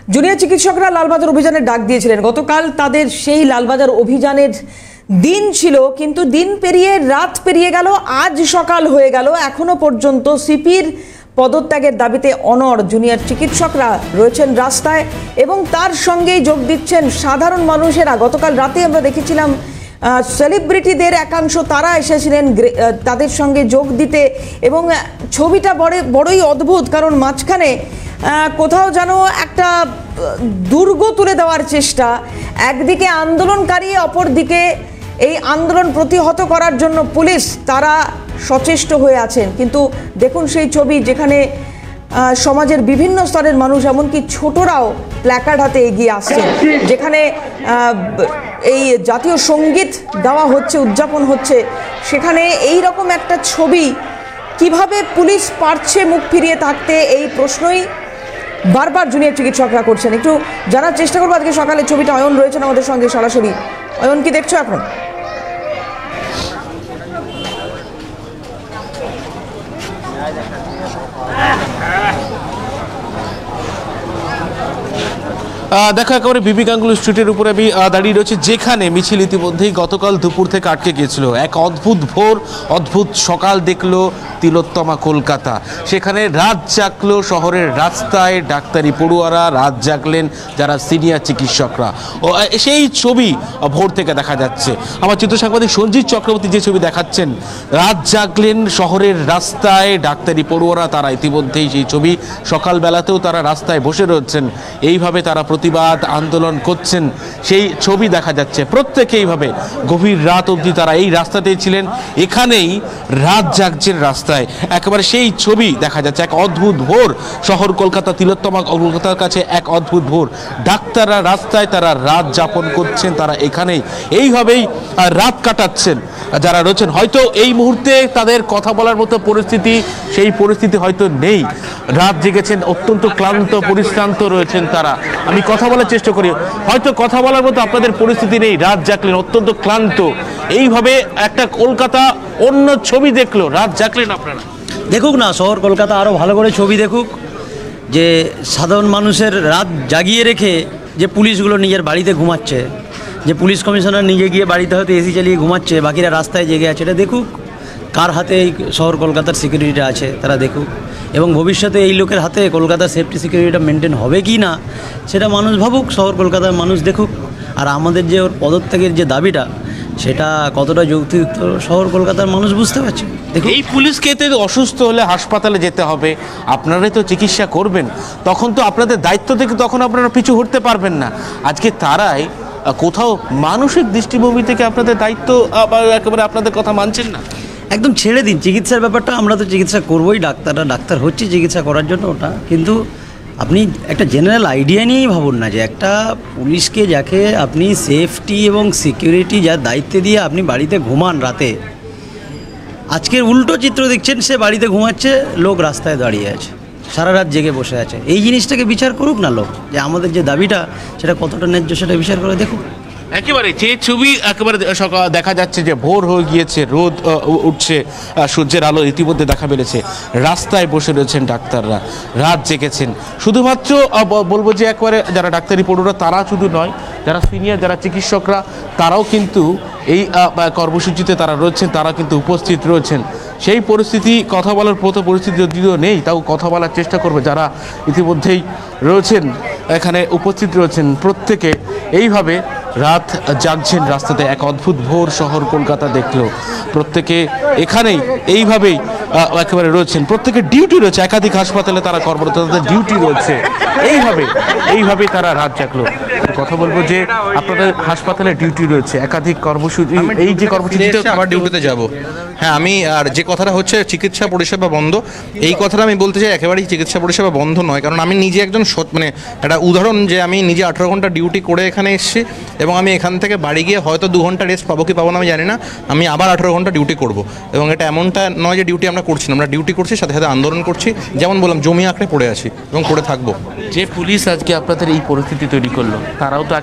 Junior চিকিৎসকরা লালবাজার অভিযানের ডাক দিয়েছিলেন গতকাল। তাদের সেই লালবাজার অভিযানের দিন ছিল, কিন্তু দিন পেরিয়ে রাত পেরিয়ে গেল, আজ সকাল হয়ে গেল, এখনো পর্যন্ত সিপির পদত্যাগের দাবিতে অনড় জুনিয়র চিকিৎসকরা রয়েছেন রাস্তায় এবং তার সঙ্গেই যোগ দিচ্ছেন সাধারণ মানুষেরা। গতকাল রাতে আমরা দেখেছিলাম সেলিব্রিটিদের একাংশ তারা এসেছিলেন তাদের সঙ্গে যোগ দিতে, এবং ছবিটা বড়ই অদ্ভুত, কারণ মাঝখানে কোথাও যেন একটা দুর্গ তুলে দেওয়ার চেষ্টা, একদিকে আন্দোলনকারী, অপরদিকে এই আন্দোলন প্রতিহত করার জন্য পুলিশ, তারা সচেষ্ট হয়ে আছেন। কিন্তু দেখুন সেই ছবি, যেখানে সমাজের বিভিন্ন স্তরের মানুষ, এমনকি ছোটরাও প্ল্যাকার্ড হাতে এগিয়ে আসছেন, যেখানে এই জাতীয় সঙ্গীত গাওয়া হচ্ছে, উদযাপন হচ্ছে, সেখানে এই রকম একটা ছবি কিভাবে পুলিশ পারছে মুখ ফিরিয়ে থাকতে, এই প্রশ্নই বারবার জুনিয়র চিকিৎসকরা করছেন। একটু জানার চেষ্টা করবো আজকে সকালে ছবিটা। অয়ন রয়েছেন আমাদের সঙ্গে সরাসরি। অয়ন, কি দেখছো এখন? দেখো, একেবারে বিবি গাঙ্গুলি স্ট্রিটের উপরে আমি দাঁড়িয়ে রয়েছে, যেখানে মিছিল ইতিমধ্যেই গতকাল দুপুর থেকে আটকে গিয়েছিল। এক অদ্ভুত ভোর, অদ্ভুত সকাল দেখলো তিলোত্তমা কলকাতা। সেখানে রাত জাগলো শহরের রাস্তায় ডাক্তারি পড়ুয়ারা, রাত জাগলেন যারা সিনিয়র চিকিৎসকরা। ও সেই ছবি ভোর থেকে দেখা যাচ্ছে। আমার চিত্র সাংবাদিক সঞ্জিত চক্রবর্তী যে ছবি দেখাচ্ছেন, রাত জাগলেন শহরের রাস্তায় ডাক্তারি পড়ুয়ারা, তারা ইতিমধ্যেই সেই ছবি, সকালবেলাতেও তারা রাস্তায় বসে রয়েছেন, এইভাবে তারা প্রতিবাদ আন্দোলন করছেন, সেই ছবি দেখা যাচ্ছে। প্রত্যেকে এইভাবে গভীর রাত অবধি তারা এই রাস্তাতেই ছিলেন, এখানেই রাত জাগছেন রাস্তায়। একেবারে সেই ছবি দেখা যাচ্ছে। এক অদ্ভুত ভোর শহর কলকাতা, তিলোত্তমা কলকাতার কাছে এক অদ্ভুত ভোর। ডাক্তাররা রাস্তায়, তারা রাত যাপন করছেন, তারা এখানেই এইভাবেই রাত কাটাচ্ছেন যারা রয়েছেন। হয়তো এই মুহূর্তে তাদের কথা বলার মতো পরিস্থিতি, সেই পরিস্থিতি হয়তো নেই। রাত জেগেছেন, অত্যন্ত ক্লান্ত পরিশ্রান্ত রয়েছেন তারা। আমি কথা বলার চেষ্টা করি, হয়তো কথা বলার মতো আপনাদের পরিস্থিতি নেই, রাত জাগলেন, অত্যন্ত ক্লান্ত, এইভাবে একটা কলকাতা অন্য ছবি দেখলো। রাত জাগলেন আপনারা, দেখুক না শহর কলকাতা আরও ভালো করে ছবি দেখুক, যে সাধারণ মানুষের রাত জাগিয়ে রেখে যে পুলিশগুলো নিজের বাড়িতে ঘুমাচ্ছে, যে পুলিশ কমিশনার নিজে গিয়ে বাড়িতে হয়তো এসি চালিয়ে ঘুমাচ্ছে, বাকিরা রাস্তায় জেগে আছে, এটা দেখুক। কার হাতে এই শহর কলকাতার সিকিউরিটিটা আছে তারা দেখুক, এবং ভবিষ্যতে এই লোকের হাতে কলকাতার সেফটি সিকিউরিটিটা মেনটেন হবে কি না সেটা মানুষ ভাবুক, শহর কলকাতার মানুষ দেখুক। আর আমাদের যে ওর পদত্যাগের যে দাবিটা, সেটা কতটা যৌক্তিক শহর কলকাতার মানুষ বুঝতে পারছে। দেখুন, এই পুলিশকে এতে অসুস্থ হলে হাসপাতালে যেতে হবে, আপনারাই তো চিকিৎসা করবেন, তখন তো আপনাদের দায়িত্ব থেকে তখন আপনারা পিছু হটতে পারবেন না। আজকে তারাই কোথাও মানসিক দৃষ্টিভঙ্গি থেকে আপনাদের দায়িত্ব একেবারে আপনাদের কথা মানছেন না। একদম ছেড়ে দিন চিকিৎসার ব্যাপারটা, আমরা তো চিকিৎসা করবোই, ডাক্তাররা ডাক্তার হচ্ছে চিকিৎসা করার জন্য ওটা। কিন্তু আপনি একটা জেনারেল আইডিয়া নিয়েই ভাবুন না, যে একটা পুলিশকে যাকে আপনি সেফটি এবং সিকিউরিটি যার দায়িত্বে দিয়ে আপনি বাড়িতে ঘুমান রাতে, আজকের উল্টো চিত্র দেখছেন, সে বাড়িতে ঘুমাচ্ছে, লোক রাস্তায় দাঁড়িয়ে আছে, সারা রাত জেগে বসে আছে। এই জিনিসটাকে বিচার করুক না লোক, যে আমাদের যে দাবিটা সেটা কতটা ন্যায্য সেটা বিচার করে দেখুক। একেবারে যে ছবি একেবারে সকাল দেখা যাচ্ছে, যে ভোর হয়ে গিয়েছে, রোদ উঠছে, সূর্যের আলো ইতিমধ্যে দেখা মিলেছে, রাস্তায় বসে রয়েছেন ডাক্তাররা, রাত জেগেছেন। শুধুমাত্র বলবো যে একবারে যারা ডাক্তারি পড়ুয়ারা তারা শুধু নয়, যারা সিনিয়র যারা চিকিৎসকরা তারাও কিন্তু এই কর্মসূচিতে তারা রয়েছেন, তারা কিন্তু উপস্থিত রয়েছেন। সেই পরিস্থিতি, কথা বলার মতো পরিস্থিতি যদিও নেই, তাও কথা বলার চেষ্টা করবে যারা ইতিমধ্যেই রয়েছেন এখানে উপস্থিত রয়েছেন। প্রত্যেকে এইভাবে রাত জাগছেন রাস্তাতে। এক অদ্ভুত ভোর শহর কলকাতা দেখলো, প্রত্যেকে এখানেই এইভাবেই একেবারে রয়েছেন। প্রত্যেকে ডিউটি রয়েছে, একাধিক হাসপাতালে তারা কর্মরত, তাদের ডিউটি রয়েছে, এইভাবে তারা রাত জাগলো। কথা বলবো যে আপনাদের হাসপাতালে ডিউটি রয়েছে, একাধিক কর্মসূচি, এই যে কর্মসূচিতে আবার ডিউটিতে যাব। হ্যাঁ, আমি আর যে কথাটা হচ্ছে চিকিৎসা পরিষেবা বন্ধ, এই কথাটা আমি বলতে চাই একেবারেই চিকিৎসা পরিষেবা বন্ধ নয়। কারণ আমি নিজে একজন মানে একটা উদাহরণ, যে আমি নিজে 18 ঘন্টা ডিউটি করে এখানে এসেছি, এবং আমি এখান থেকে বাড়ি গিয়ে হয়তো 2 ঘন্টা রেস্ট পাবো কি পাবো না আমি জানি না, আমি আবার 18 ঘন্টা ডিউটি করব। এবং এটা এমনটা নয় যে ডিউটি আমরা করছি না, আমরা ডিউটি করছি, সাথে সাথে আন্দোলন করছি, যেমন বললাম জমি আঁকড়ে পড়ে আছি এবং পড়ে থাকবো। যে পুলিশ আজকে আপনাদের এই পরিস্থিতি তৈরি করলো, তারাও তো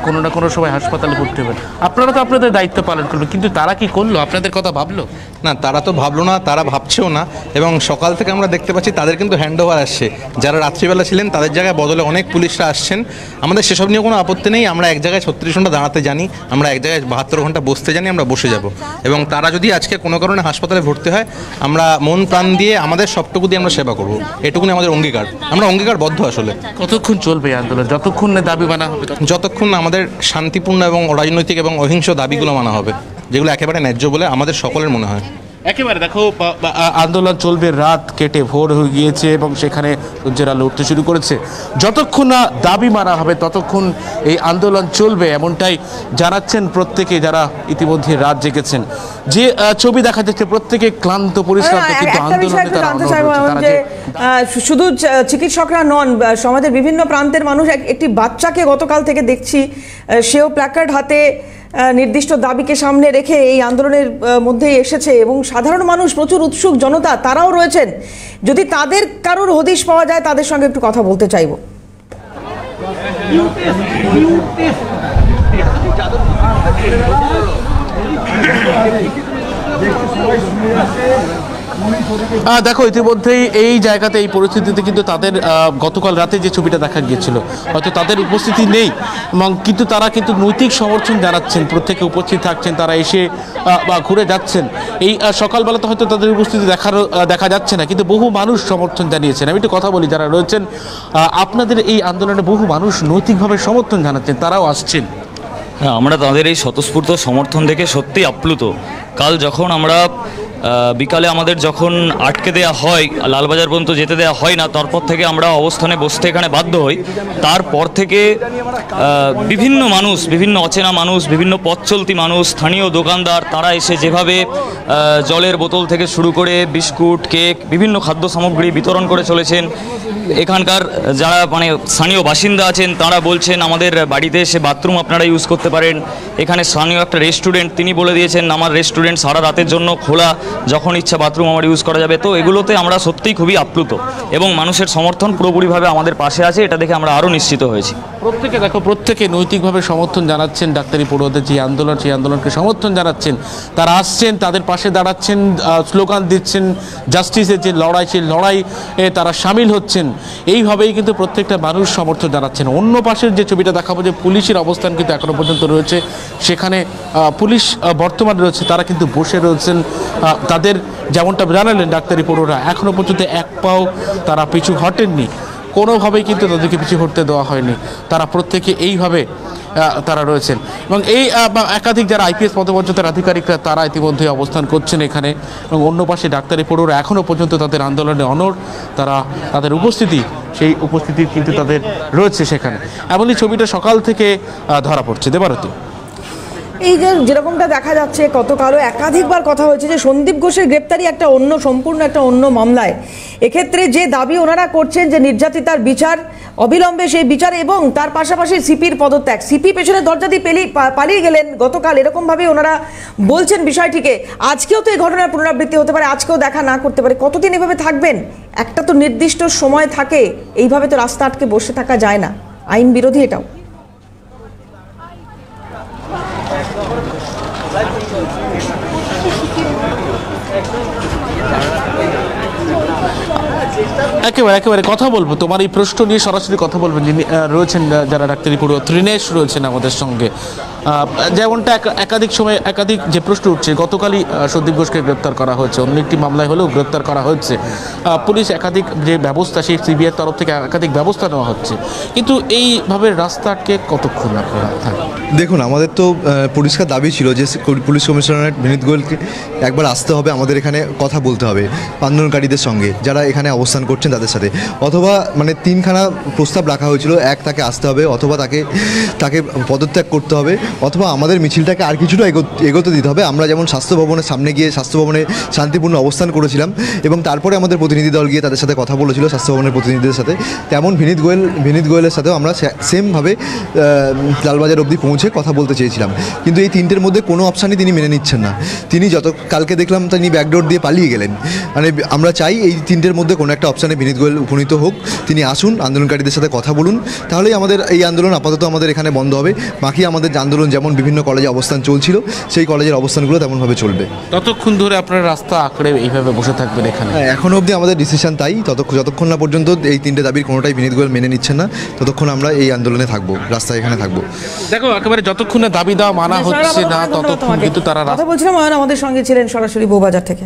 কোনো না কোনো সময় হাসপাতালে ভর্তি হবেন, আপনারা তো আপনাদের দায়িত্ব পালন করবেন, কিন্তু তারা কি করলো? আপনাদের কথা ভাবলো? না, তারা তো ভাবলো না, তারা ভাবছেও না। এবং সকাল থেকে আমরা দেখতে পাচ্ছি তাদের কিন্তু হ্যান্ড ওভার আসছে। যারা রাত্রিবেলা ছিলেন তাদের জায়গায় বদলে অনেক পুলিশরা আসছেন। আমাদের সেসব নিয়ে কোনো আপত্তি নেই। আমরা এক জায়গায় 36 ঘন্টা দাঁড়াতে জানি, আমরা এক জায়গায় 72 ঘন্টা বসতে জানি, আমরা বসে যাব। এবং তারা যদি আজকে কোনো কারণে হাসপাতালে ভর্তি হয়, আমরা মন প্রাণ দিয়ে আমাদের সবটুকু দিয়ে আমরা সেবা করব। এটুকুনি আমাদের অঙ্গীকার, আমরা অঙ্গীকারবদ্ধ আসলে। কতক্ষণ চলবে এই আন্দোলন? যতক্ষণ না দাবি মানা হবে যতক্ষণ না আমাদের শান্তিপূর্ণ এবং রাজনৈতিক এবং অহিংস দাবিগুলো মানা হবে, যেগুলো একেবারে ন্যায্য বলে আমাদের সকলের মনে হয়। একেবারে দেখো, আন্দোলন চলবে, রাত কেটে ভোর হয়ে গিয়েছে এবং সেখানে সূর্যের আলো উঠতে শুরু করেছে। যতক্ষণ না দাবি মানা হবে ততক্ষণ এই আন্দোলন চলবে, এমনটাই জানাচ্ছেন প্রত্যেকে যারা ইতিমধ্যে রাত জেগেছেন। যে ছবি দেখা যাচ্ছে প্রত্যেকে ক্লান্ত পরিশ্রান্ত, কিন্তু আন্দোলনে তারা শুধু চিকিৎসকরা নন, সমাজের বিভিন্ন প্রান্তের মানুষ। একটি বাচ্চাকে গতকাল থেকে দেখছি, সেও প্ল্যাকার্ড হাতে নির্দিষ্ট দাবিকে সামনে রেখে এই আন্দোলনের মধ্যে এসেছে এবং সাধারণ মানুষ, প্রচুর উৎসুক জনতা, তারাও রয়েছেন। যদি তাদের কারোর হদিশ পাওয়া যায় তাদের সঙ্গে একটু কথা বলতে চাইব। দেখো, ইতিমধ্যেই এই জায়গাতে এই পরিস্থিতিতে কিন্তু তাদের গতকাল রাতে যে ছবিটা দেখা গিয়েছিল, হয়তো তাদের উপস্থিতি নেই, এবং কিন্তু তারা কিন্তু নৈতিক সমর্থন জানাচ্ছেন, প্রত্যেকে উপস্থিত থাকছেন, তারা এসে বা ঘুরে যাচ্ছেন। এই সকালবেলাতে হয়তো তাদের উপস্থিতি দেখা যাচ্ছে না, কিন্তু বহু মানুষ সমর্থন জানিয়েছেন। আমি একটু কথা বলি, যারা রয়েছেন আপনাদের এই আন্দোলনে বহু মানুষ নৈতিকভাবে সমর্থন জানাচ্ছেন, তারাও আসছেন। হ্যাঁ, আমরা তাদের এই স্বতঃস্ফূর্ত সমর্থন দেখে সত্যিই আপ্লুত। কাল যখন আমরা বিকালে আমাদের যখন আটকে দেওয়া হয়, লালবাজার পর্যন্ত যেতে দেওয়া হয় না, তারপর থেকে আমরা অবস্থানে বসতে এখানে বাধ্য হই। তারপর থেকে বিভিন্ন মানুষ, বিভিন্ন অচেনা মানুষ, বিভিন্ন পথ চলতি মানুষ, স্থানীয় দোকানদার, তারা এসে যেভাবে জলের বোতল থেকে শুরু করে বিস্কুট, কেক, বিভিন্ন খাদ্য সামগ্রী বিতরণ করে চলেছেন। এখানকার যারা স্থানীয় বাসিন্দা আছেন তারা বলছেন আমাদের বাড়িতে এসে বাথরুম আপনারা ইউজ করতে পারেন। এখানে স্থানীয় একটা রেস্টুরেন্ট, তিনি বলে দিয়েছেন আমার রেস্টুরেন্ট সারা রাতের জন্য খোলা, যখন ইচ্ছা বাথরুম আমার ইউজ করা যাবে। তো এগুলোতে আমরা সত্যিই খুবই আপ্লুত এবং মানুষের সমর্থন পুরোপুরিভাবে আমাদের পাশে আছে, এটা দেখে আমরা আরও নিশ্চিত হয়েছি। প্রত্যেকে দেখো, প্রত্যেকে নৈতিকভাবে সমর্থন জানাচ্ছেন ডাক্তারি পড়ুয়াদের যে আন্দোলন, সেই আন্দোলনকে সমর্থন জানাচ্ছেন। তারা আসছেন, তাদের পাশে দাঁড়াচ্ছেন, স্লোগান দিচ্ছেন, জাস্টিসের যে লড়াই, সেই লড়াই তারা সামিল হচ্ছেন। এইভাবেই কিন্তু প্রত্যেকটা মানুষ সমর্থন জানাচ্ছেন। অন্য পাশের যে ছবিটা দেখাবো, যে পুলিশের অবস্থান কিন্তু এখনো পর্যন্ত রয়েছে, সেখানে পুলিশ বর্তমান রয়েছে, তারা কিন্তু বসে রয়েছেন। তাদের যেমনটা জানালেন ডাক্তারি পড়ুয়ারা, এখনো পর্যন্ত এক পাও তারা পিছু হটেননি, কোনোভাবেই কিন্তু তাদেরকে পিছু হটতে দেওয়া হয়নি। তারা প্রত্যেকে এইভাবে তারা রয়েছেন। এবং এই একাধিক যারা আইপিএস পদমর্যাদার আধিকারিকরা, তারা ইতিমধ্যে অবস্থান করছেন এখানে। এবং অন্য পাশে ডাক্তারি পড়ুয়ারা এখনও পর্যন্ত তাদের আন্দোলনে অনড়, তারা তাদের উপস্থিতি, সেই উপস্থিতি কিন্তু তাদের রয়েছে সেখানে। এমনই ছবিটা সকাল থেকে ধরা পড়ছে। দেবারতী, এই যে যেরকমটা দেখা যাচ্ছে, গতকালও একাধিকবার কথা হয়েছে যে সন্দীপ ঘোষের গ্রেপ্তারি একটা সম্পূর্ণ একটা অন্য মামলায়। এক্ষেত্রে যে দাবি ওনারা করছেন যে নির্যাতিতার বিচার, অবিলম্বে সেই বিচার, এবং তার পাশাপাশি সিপির পদত্যাগ। সিপি পেছনের দরজা দিয়ে পালিয়ে গেলেন গতকাল, এরকমভাবে ওনারা বলছেন বিষয়টিকে। আজকেও তো এই ঘটনার পুনরাবৃত্তি হতে পারে, আজকেও দেখা না করতে পারে। কতদিন এভাবে থাকবেন? একটা তো নির্দিষ্ট সময় থাকে, এইভাবে তো রাস্তা আটকে বসে থাকা যায় না, আইন বিরোধী এটাও। একেবারে কথা বলবো, তোমার এই প্রশ্ন নিয়ে সরাসরি কথা বলবেন যিনি রয়েছেন, যারা ডাক্তারি পড়ুয়া ত্রিনেশ রয়েছেন আমাদের সঙ্গে। যেমনটা একাধিক সময় একাধিক যে প্রশ্ন উঠছে, গতকালই সন্দীপ ঘোষকে গ্রেপ্তার করা হয়েছে, অন্য একটি মামলায় হলেও গ্রেপ্তার করা হয়েছে। পুলিশ একাধিক যে ব্যবস্থা, সেই সিবিআইয়ের তরফ থেকে একাধিক ব্যবস্থা নেওয়া হচ্ছে, কিন্তু এইভাবে রাস্তা আটকে কতক্ষণ আপনারা থাকবেন? দেখুন, আমাদের তো পরিষ্কার দাবি ছিল যে পুলিশ কমিশনার বিনীত গোয়েলকে একবার আসতে হবে, আমাদের এখানে কথা বলতে হবে আন্দোলনকারীদের সঙ্গে, যারা এখানে অবস্থান করছেন তাদের সাথে। অথবা তিনখানা প্রস্তাব রাখা হয়েছিল, এক তাকে আসতে হবে, অথবা তাকে পদত্যাগ করতে হবে, অথবা আমাদের মিছিলটাকে আর কিছুটা এগোতে দিতে হবে। আমরা যেমন স্বাস্থ্য ভবনের সামনে গিয়ে স্বাস্থ্য ভবনে শান্তিপূর্ণ অবস্থান করেছিলাম এবং তারপরে আমাদের প্রতিনিধি দল গিয়ে তাদের সাথে কথা বলেছিল স্বাস্থ্য ভবনের প্রতিনিধিদের সাথে, তেমন বিনীত গোয়েলের সাথেও আমরা সেমভাবে লালবাজার অবধি পৌঁছে কথা বলতে চেয়েছিলাম। কিন্তু এই তিনটের মধ্যে কোনো অপশানই তিনি মেনে নিচ্ছেন না। তিনি কালকে দেখলাম তিনি ব্যাকডোর দিয়ে পালিয়ে গেলেন। আমরা চাই এই তিনটের মধ্যে কোনো একটা অপশানে বিনীত গোয়েল উপনীত হোক, তিনি আসুন, আন্দোলনকারীদের সাথে কথা বলুন, তাহলেই আমাদের এই আন্দোলন আপাতত আমাদের এখানে বন্ধ হবে। বাকি আমাদের আন্দোলন যেমন বিভিন্ন কলেজে অবস্থান চলছিল, সেই কলেজের অবস্থানগুলো তেমনভাবে চলবে। ততক্ষণ ধরে আপনারা রাস্তা আঁকড়ে এইভাবে বসে থাকবেন এখানে? হ্যাঁ, এখনও অবধি আমাদের ডিসিশন তাই, যতক্ষণ না পর্যন্ত এই 3টে দাবির কোনোটাই বিনীত গোয়েল মেনে নিচ্ছেন না, ততক্ষণ আমরা এই আন্দোলনে থাকবো, রাস্তায় এখানে থাকবো। দেখো একেবারে যতক্ষণ না দাবি দেওয়া মানা হচ্ছে না ততক্ষণ কিন্তু তারা কথা বলছিলাম, আমাদের সঙ্গে ছিলেন সরাসরি বউবাজার থেকে।